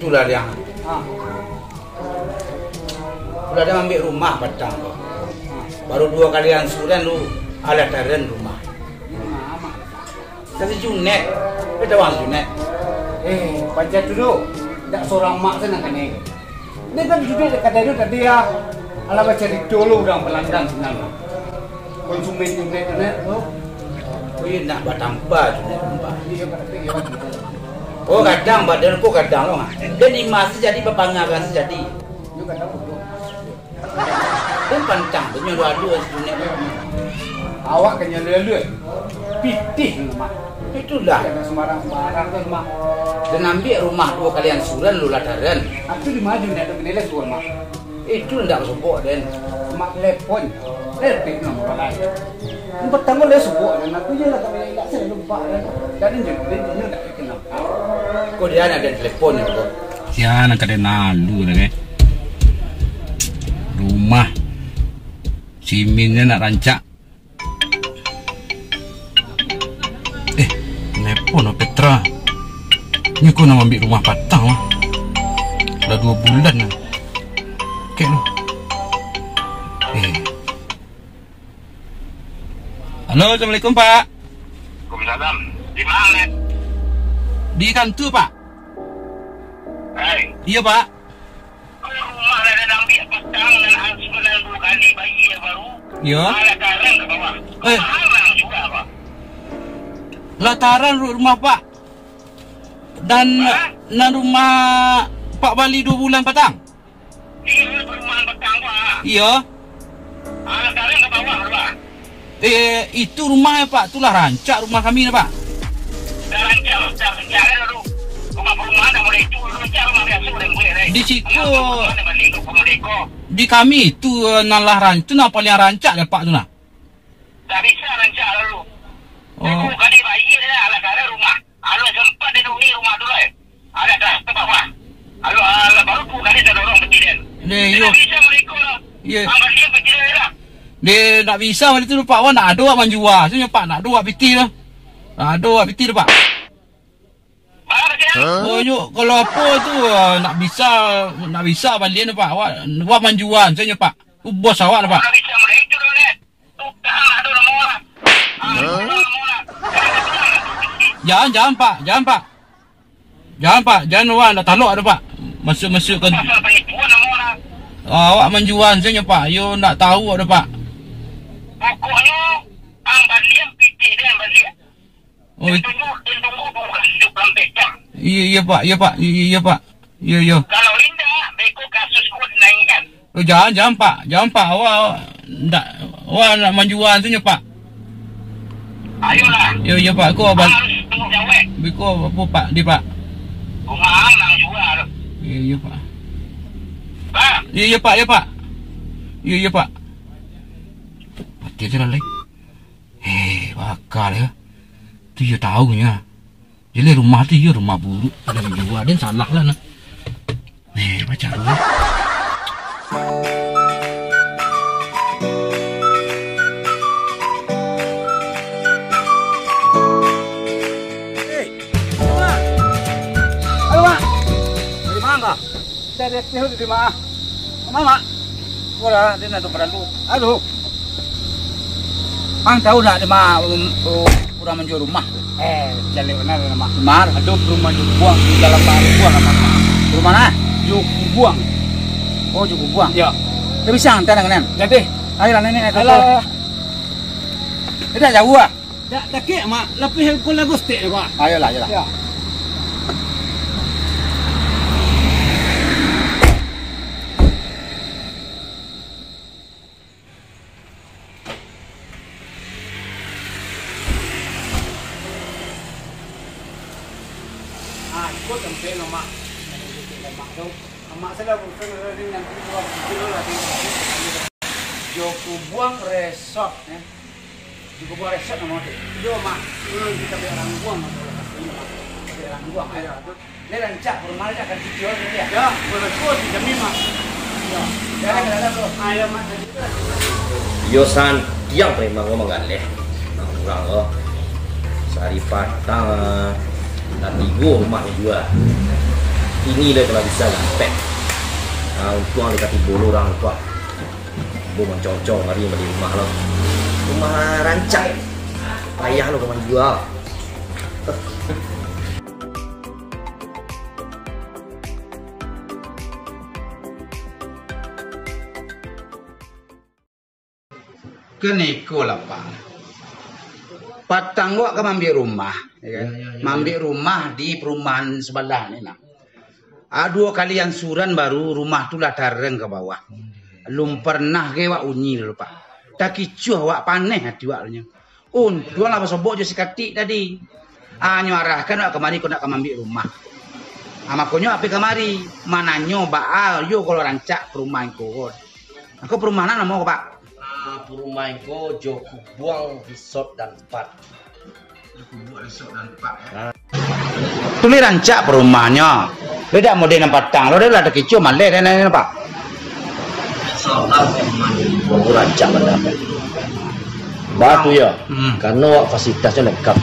itulah yang udah ada ambil rumah Padang kok. Baru 2 kali angsuran lu ala taren rumah. Tapi Junet, kita wang Junet. Baca dulu. Tak seorang mak sana kan ni. Dia kan juga kata dia tadi ya. Ala baca dulu orang Belandang sebenarnya. Konsumen Junet tu. Oh iya nak bertambah Junet rumah. Oh kadang badan kok kadang loh. Dan di masa jadi pepangaran sejadi. Juga tahu. Dan pancang punya dua-dua Junet. Awak kena lelui. Pitih mak. Itulah. Jangan sembarang-sembarang tu mak. Dan ambil rumah 2 kali angsuran lu lataran. Aku di maju nak menilai tu mak. Itu ndak sebut dan Mak telepon. Lebih nombor lain. Yang pertama dia sebut dan aku je lah tak boleh tak saya lupa dan dia tak kenal. kok dia ada telepon itu. Siapa nak ada nalu lagi? Rumah Siminnya nak rancak. Telepon Petra. Ni kau nak ambil rumah patang lah. Dah 2 bulan lah. Okey lu. Halo, Assalamualaikum Pak. Waalaikumsalam. Di mana? Di kantor Pak. Hei. Iya Pak. Rumah dah ambil patang dan angsuran 2 kali bayi yang baru. Iya. Ada karang ke bawah. Halang juga Pak. Lataran rumah Pak. Dan rumah Pak Bali 2 bulan patang. Ini perumahan patang Pak. Iya. Ada karang ke bawah Pak. Itu rumah ya Pak. Itulah rancak rumah kami Pak. Dah rancak dulu. Rumah perumahan dah mulai itu rancak rumah biasa boleh boleh. Di situ di kami itu nalah rancak. Itu nak paling rancak dah Pak tu nak. Tak bisa rancak dulu. Aku kali bayi dah ala karang rumah. Alu sempat dia duduk rumah dulu Ada dah ke bawah. Alu baru 2 kali dah dorong bertidan. Dia bisa mereka lah. Ya. Angkat dia bertidan lah. Dia nak bisa macam tu Pak. Awak nak ada awak menjual. Sebenarnya Pak nak ada awak piti lah. Ada awak piti lah Pak. Mana dia? Oh yuk kalau apa tu nak bisa balik ni Pak. Awak menjual sebenarnya Pak. Bos awak lah Pak. Tak bisa mereka itu dulu tukang ada nama orang. Jangan Pak. Jangan awak nak taluk ada Pak. Masuk-masuk kan. Pasal penipuan nama orang. Awak menjual sebenarnya Pak. You nak tahu ada Pak. Pokoknya ang balian PT dia ang balian. Oh Tunggu 2 kali hidup sampai jam. iya Pak. Iya. Kalau indah, beko kasus kod naikkan. Oh jangan Pak. Awak nak menjual sebenarnya Pak. Ayolah. Iya Pak. Kau abang. Harus tunggu jawab. Biko apa Pak di Pak? Rumah nang jual. Iya Pak. Pak. Iya Pak. Mati je lah lagi. Bakal ya. Tu you tahu nya. Jadi rumah tu you rumah buruk. Ada yang jual dan salah lah nah. Baca dulu. Dari pihak di mana? Mama. Wala, dia nak tu perlu. Aduh. Ang tahu nak dia mah orang menjual rumah. Jadi mana nama? Mar, Aduh rumah Juku Buang di dalam baru buang nama. rumah mana? Juku Buang. Oh, cukup buang. Ya. Dia bisa hantar dengan Jadi. ayolah nenek tu. Alah. Tidak jauh ah. Tak kek mak. Lebih aku lagu stek ni Pak. Ayolah. Ya. Aku sampai nama mak tu. Mak saya bukan dengan keluar kilo lah di Juku Buang Resort Juku Buang Resort nama tu. Dia mak kita berang buang berang buang ada tu. Dia rancak rumah dia akan dijual dia. Ya, berlaku di demi mak. Ya. Jangan ada tu. Ayo mak. Yosan tiang memang ngomong galeh. Kurang oh. Sari patang dan tigo rumah juga. Ini dia telah bisa lampet. Untung dekat timbul orang tua. Ibu mencocok mari beli rumah lo. Rumah rancak. Payah lo kemana jual. Keniko lah Pak. Patang gua ke ambil rumah, ya kan? Ambil rumah di perumahan sebelah ni lah. 2 kali yang suran baru rumah tu lah tareng ke bawah. Belum pernah ke wak unyi dulu Pak. Tak kicuh wak paneh hati waknya. Untung lah bersobok je sekatik tadi. Nyuarahkan wak kemari kau nak ambil rumah. Makanya apa kemari? Mananyo baal yo kalau rancak perumahan kau. Aku perumahan nama kau Pak. Perumahan ko Joko Buang Resort dan Park. Tu ni rancak perumahannya. Dia dah model yang patang. Lo dia lah ada kecoh malai dan lain-lain Pak. Seolah perumahan rancak pada apa? Batu ya. Karena fasilitasnya lengkap.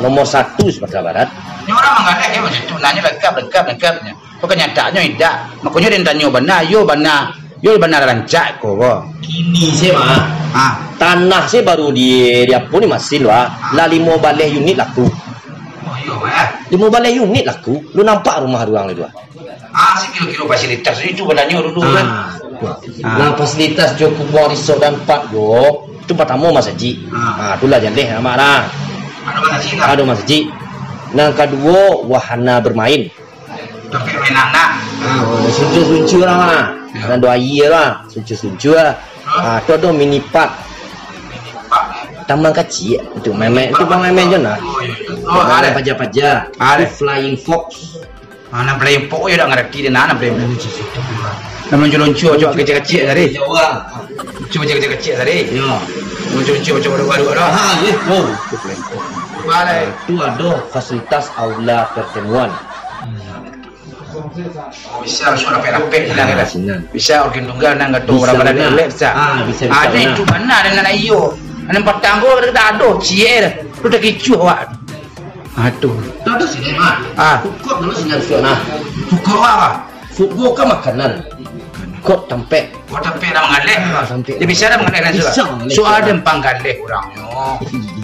Nomor 1 Sumatera Barat. Ni orang mengadai dia macam tu. Nanya lengkapnya. Kau kenyataannya tidak. Makanya dia tanya benar. Yo benar rancak ko. Kini saya tanah saya baru di apa ni masih lah. 5 balai unit laku. Oh yo 5 balai unit laku. Lu nampak rumah ruang itu? Sekilo-kilo fasilitas itu benarnya dulu kan. Nah fasilitas Joko Buang Resort dan Park yo. Itu pertama Mas Haji. Itulah jadi nama lah. Ada Mas Haji. Yang kedua wahana bermain. Tapi main anak. Suncu lah mah. Dan doa iya lah. Suncu lah. Itu ada mini park. Taman kecil itu memek itu bang memek je nah. Ada pajak. Ada flying fox. Mana flying fox ya dah ngerti dia nak flying fox. Nama loncu coba kecil-kecil tadi. Cuba kecil tadi. Ya. Loncu coba baru dah. Ya. Oh, itu flying fox. Balai. Itu ada fasilitas aula pertemuan. Bisa suara rapek hilang dah. Bisa organ tunggal nang gato berapa dah bisa. Bisa. Ada itu mana dengan ayo. Ana patanggo dah ada cie dah. Tu dah kicuh awak. Aduh. Tak ada sini mah. Pukul dulu sini nah. Pukul apa? Pukul ke makanan. Kok tempe. Kok tempe dah mengalih. Tempe. Dia bisa dah mengalih sudah. Soal dia panggalih orangnya.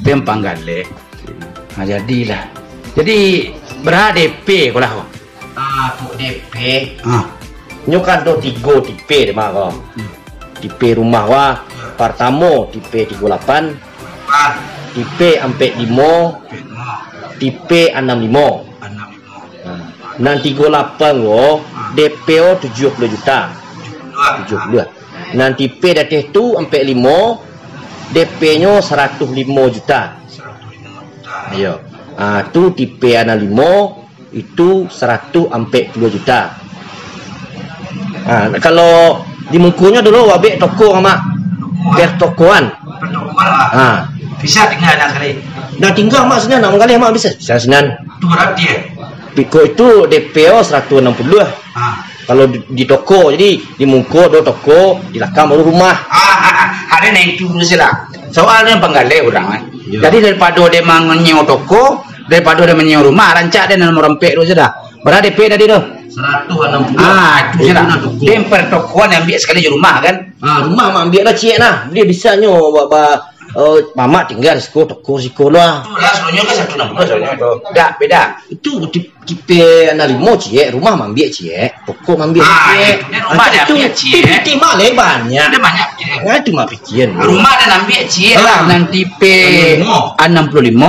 Dia panggalih. Jadilah. Jadi berapa DP kau lah? Untuk DP. Nyok ada 3 DP deh mak kau. DP rumah wah. Pertama DP 38. DP sampai 5. DP 65. Dan 38 wo DP 70 juta. 70. Dan DP dah tu sampai 5. DP-nya 105 juta. Ayo. Tu DP 65 itu 140 juta. Kalau di mukunya dulu wabek toko sama bertokoan. Bisa tinggal nak sekali. Dah tinggal mak senan nak kali mak bisa. Bisa senan. Tu berapa dia? Piko itu DPO 160. Kalau di toko jadi di muka do toko di lakam baru rumah. Ada naik dulu sila. Soalnya penggalih orang kan. Jadi daripada dia menyewa toko, daripada dia menyewa rumah, rancak dia nomor rempek tu sudah. Berapa DP tadi tu? 160. Itu je lah. Dia pertokoan ambil sekali je rumah kan? Rumah mak ambil lah cik lah. Dia bisa nyo mama tinggal siko toko siko lah. Tu lah sebenarnya kan 160 sebenarnya tu. Tak beda. Itu tipe 65 cik, rumah mak ambil cik, toko mak ambil cik. Rumah dia ambil cik. Itu mak banyak. Ada banyak cik. Itu mak pikiran. Rumah dia ambil cik lah nanti P65.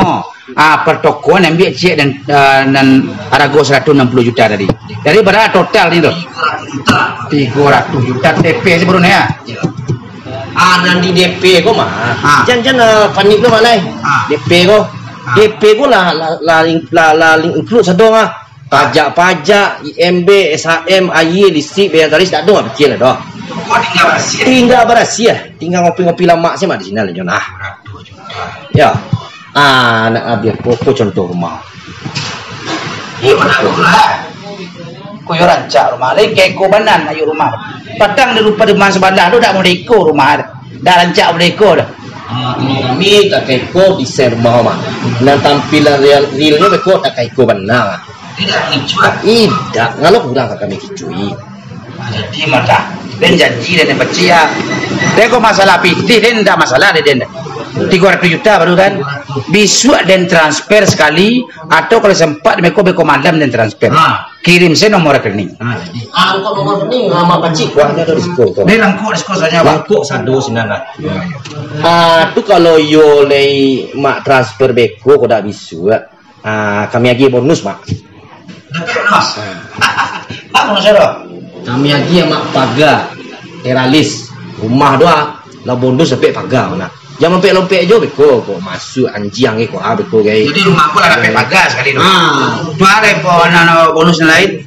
Pertokoan ambil cik dan harga 160 juta tadi. Dari berapa total ni tu? 300 juta DP sebenarnya. Nanti DP ko mah. Jangan panik lo mana? DP ko. DP ko lah include sadong pajak, IMB, SHM, AY, listrik, biaya garis tak ada mah kecil dah. Tinggal berhasil. Tinggal ngopi-ngopi lama sih mah di sini lah Jonah. Ya. Nak biar pokok contoh rumah. Iya betul lah. Koyo rancak rumah lain kayak ko banan ayo rumah. Padang di rumah sebelah tu dak mau deko rumah. Dah rancak deko dah. Kami tak kayak ko desain rumah mah. Dan tampilan realnya beko tak kayak ko banan. Tidak ricuan. Tidak, ngalo kurang kami kicui. Jadi mata, dan janji dan baca. Teko masalah PT dan tidak masalah dan 300 juta baru kan. Besok dan transfer sekali atau kalau sempat beko malam dan transfer. Kirim saya nomor rekening. Kok nomor rekening nama pacik kuahnya ada risiko. Ini langkuk risiko saja Pak. Langkuk sado sinana. Tu kalau yo lei mak transfer beko kok dak bisa. Kami lagi bonus mak. Bonus. Pak bonus ada. Kami lagi mak paga teralis rumah doa lah bonus sampai paga mana. Jangan lompek aja beko kok masuk anjing kok beko gay. Jadi rumah aku lah dapat paga sekali tu. Bare po bonus lain.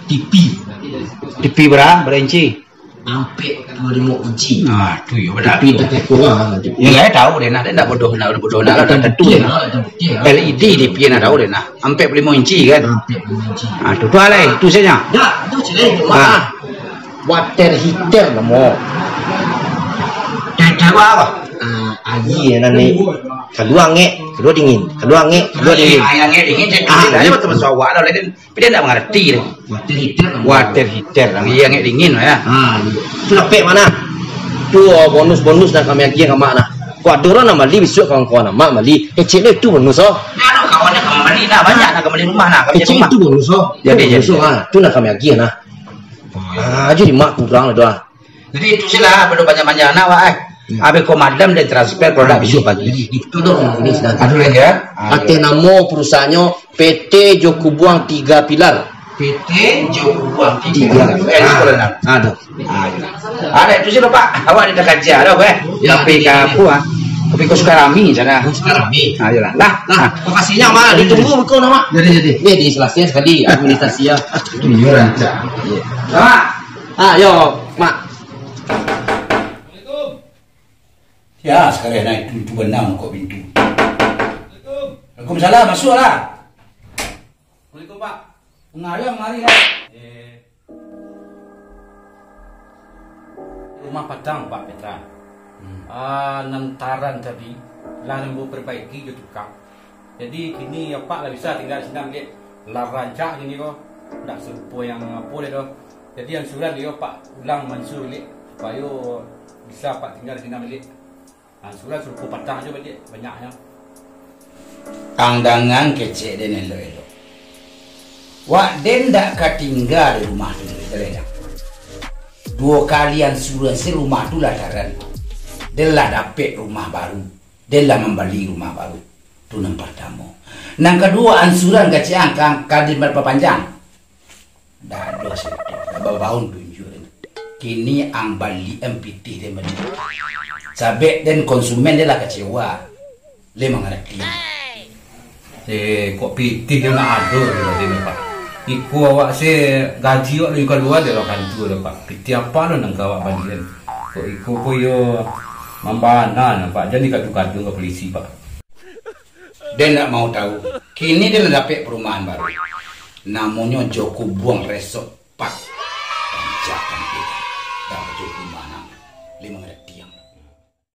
TV berapa inci? Sampai 25 inci. Tu ya benar. TV tak kurang. Ya saya tahu deh, nak tidak bodoh nak lah tentu. LED TV nak tahu deh nak. Sampai 25 inci kan? Sampai 25 inci. Tu lah itu saja. Dah, tu celeng mak. Water heater namo. Heater apa? Aji nanti kedua dingin. Yang dingin jadi betul betul awak lah, dia tidak mengerti deh. Water heater, yang dingin ya. Sudah pek mana? Tuh bonus nak kami lagi yang mana? Kuadron nama li besok kawan-kawan nama mali. Kecil itu bonus oh. Nah, kawannya kamu mali nah banyak nak kembali rumah nak kami kecil rumah. Itu bonus oh. Jadi tu nak kami lagi nah. Jadi mak kurang lah doa. Jadi itu sih lah, belum banyak-banyak anak wah. Abe komadam dan transfer produk besok pagi. Itu dong ini sedang. Aduh lagi ya. Ate namo perusahaannya PT Joko Buang 3 Pilar. PT Joko Buang 3 Pilar. Ada. Ada itu sih Pak. Awak ada kerja ada Tapi kapu kopi kau suka rami sana. Suka rami. Ayolah. Lah, lokasinya mana? Ditunggu kau nama. Jadi. Ini di Selasian sekali administrasi ya. Iya rancak. Sama. Yo, Mak. Ya, sekarang naik pintu benang kok pintu. Waalaikumsalam, masuklah. Waalaikumsalam Pak. Ngayam mari lah. Rumah Padang Pak Petra. Nentaran tadi lah yang mau perbaiki je tukang. Jadi kini ya Pak lah bisa tinggal sini ambil lah rancak ini kok. Tak serupa yang apa dia. Jadi yang surat dia Pak ulang mansur balik supaya bisa Pak tinggal sini ambil. Surat suruh Padang aja banyaknya. Kandangan kecil dan elok-elok. Wak den dak katinggal di rumah tu tereda. 2 kalian suruh si rumah tu lah daran. Dia lah dapat rumah baru. Dia lah membeli rumah baru. Tu yang pertama. Yang kedua ansuran kecil angkang kadin berapa panjang. Dah ada situ. Dah berapa tunjuk. Kini ang bali MPT dia beli. Sabek dan konsumen dia lah kecewa. Dia mengerti. Kok PT dia nak ada dia Pak. Iku awak gaji awak lagi keluar dia akan tu Pak. PT apa lo nang awak bagian. Kok iku pun yo mambana Pak. Jadi kadu-kadu ke polisi Pak. Dia nak mau tahu. Kini dia dapat perumahan baru. Namanya Joko Buang Resort Park. Jangan dia. Dah Joko mana? Dia mengerti yang.